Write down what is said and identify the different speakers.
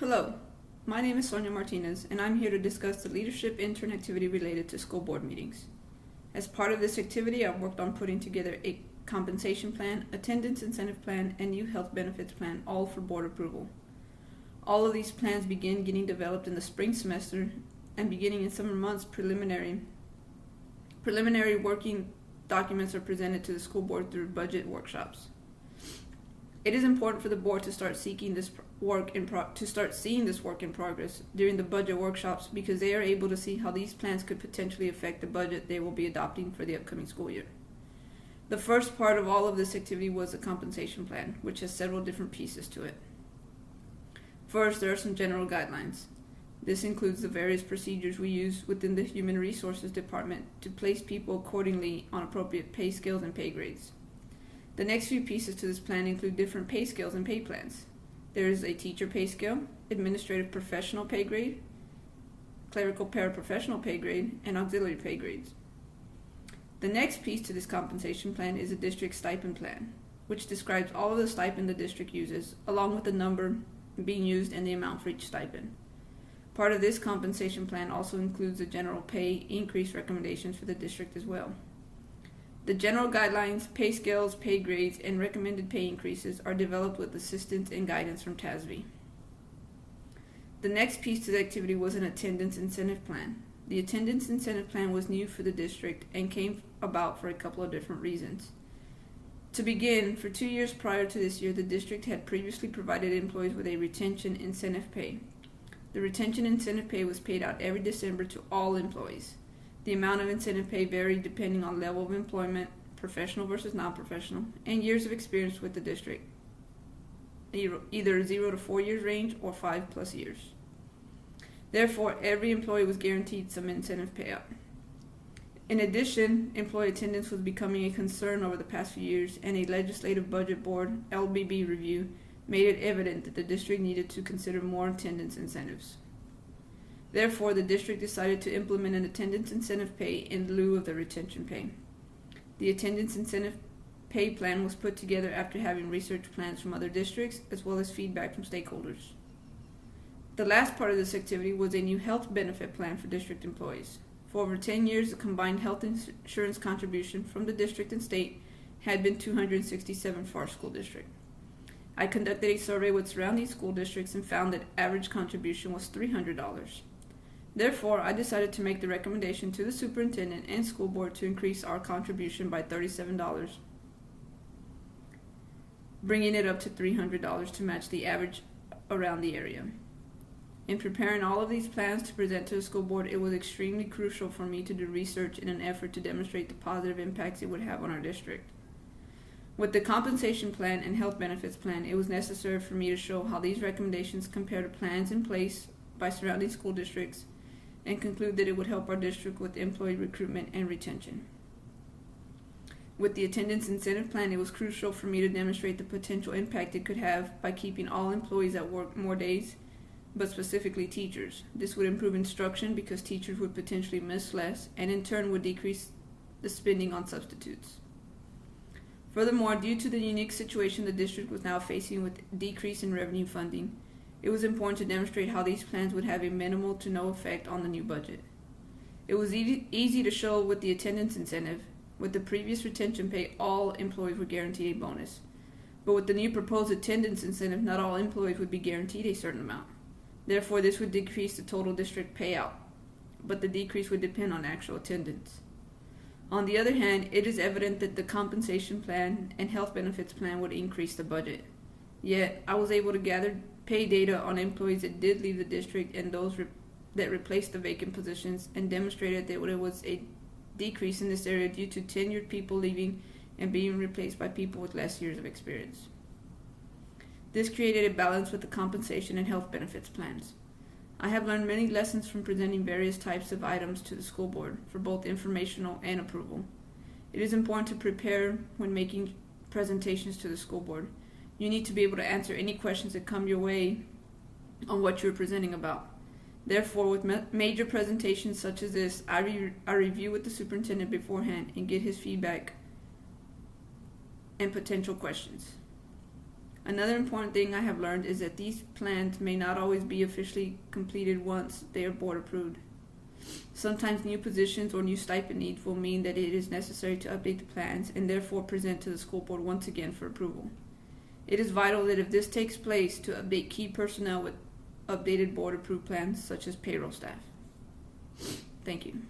Speaker 1: Hello, my name is Sonia Martinez, and I'm here to discuss the leadership intern activity related to school board meetings. As part of this activity, I've worked on putting together a compensation plan, attendance incentive plan, and new health benefits plan, all for board approval. All of these plans begin getting developed in the spring semester, and beginning in summer months, preliminary working documents are presented to the school board through budget workshops. It is important for the board to start seeing this work in progress during the budget workshops, because they are able to see how these plans could potentially affect the budget they will be adopting for the upcoming school year. The first part of all of this activity was the compensation plan, which has several different pieces to it. First, there are some general guidelines. This includes the various procedures we use within the Human Resources Department to place people accordingly on appropriate pay scales and pay grades. The next few pieces to this plan include different pay scales and pay plans. There is a teacher pay scale, administrative professional pay grade, clerical paraprofessional pay grade, and auxiliary pay grades. The next piece to this compensation plan is a district stipend plan, which describes all of the stipend the district uses, along with the number being used and the amount for each stipend. Part of this compensation plan also includes the general pay increase recommendations for the district as well. The general guidelines, pay scales, pay grades, and recommended pay increases are developed with assistance and guidance from TASB. The next piece to the activity was an attendance incentive plan. The attendance incentive plan was new for the district and came about for a couple of different reasons. To begin, for 2 years prior to this year, the district had previously provided employees with a retention incentive pay. The retention incentive pay was paid out every December to all employees. The amount of incentive pay varied depending on level of employment, professional versus non-professional, and years of experience with the district, either 0 to 4 years range or 5+ years. Therefore, every employee was guaranteed some incentive payout. In addition, employee attendance was becoming a concern over the past few years, and a legislative budget board (LBB) review made it evident that the district needed to consider more attendance incentives. Therefore, the district decided to implement an attendance incentive pay in lieu of the retention pay. The attendance incentive pay plan was put together after having research plans from other districts as well as feedback from stakeholders. The last part of this activity was a new health benefit plan for district employees. For over 10 years, the combined health insurance contribution from the district and state had been $267 for our school district. I conducted a survey with surrounding school districts and found that average contribution was $300. Therefore, I decided to make the recommendation to the superintendent and school board to increase our contribution by $37, bringing it up to $300 to match the average around the area. In preparing all of these plans to present to the school board, it was extremely crucial for me to do research in an effort to demonstrate the positive impacts it would have on our district. With the compensation plan and health benefits plan, it was necessary for me to show how these recommendations compare to plans in place by surrounding school districts, and conclude that it would help our district with employee recruitment and retention. With the attendance incentive plan, it was crucial for me to demonstrate the potential impact it could have by keeping all employees at work more days, but specifically teachers. This would improve instruction because teachers would potentially miss less, and in turn would decrease the spending on substitutes. Furthermore, due to the unique situation the district was now facing with decrease in revenue funding, it was important to demonstrate how these plans would have a minimal to no effect on the new budget. It was easy to show with the attendance incentive. With the previous retention pay, all employees were guaranteed a bonus. But with the new proposed attendance incentive, not all employees would be guaranteed a certain amount. Therefore, this would decrease the total district payout, but the decrease would depend on actual attendance. On the other hand, it is evident that the compensation plan and health benefits plan would increase the budget. Yet, I was able to gather pay data on employees that did leave the district and those that replaced the vacant positions, and demonstrated that there was a decrease in this area due to tenured people leaving and being replaced by people with less years of experience. This created a balance with the compensation and health benefits plans. I have learned many lessons from presenting various types of items to the school board for both informational and approval. It is important to prepare when making presentations to the school board. You need to be able to answer any questions that come your way on what you're presenting about. Therefore, with major presentations such as this, I review with the superintendent beforehand and get his feedback and potential questions. Another important thing I have learned is that these plans may not always be officially completed once they are board approved. Sometimes new positions or new stipend needs will mean that it is necessary to update the plans and therefore present to the school board once again for approval. It is vital that if this takes place, to update key personnel with updated board approved plans such as payroll staff. Thank you.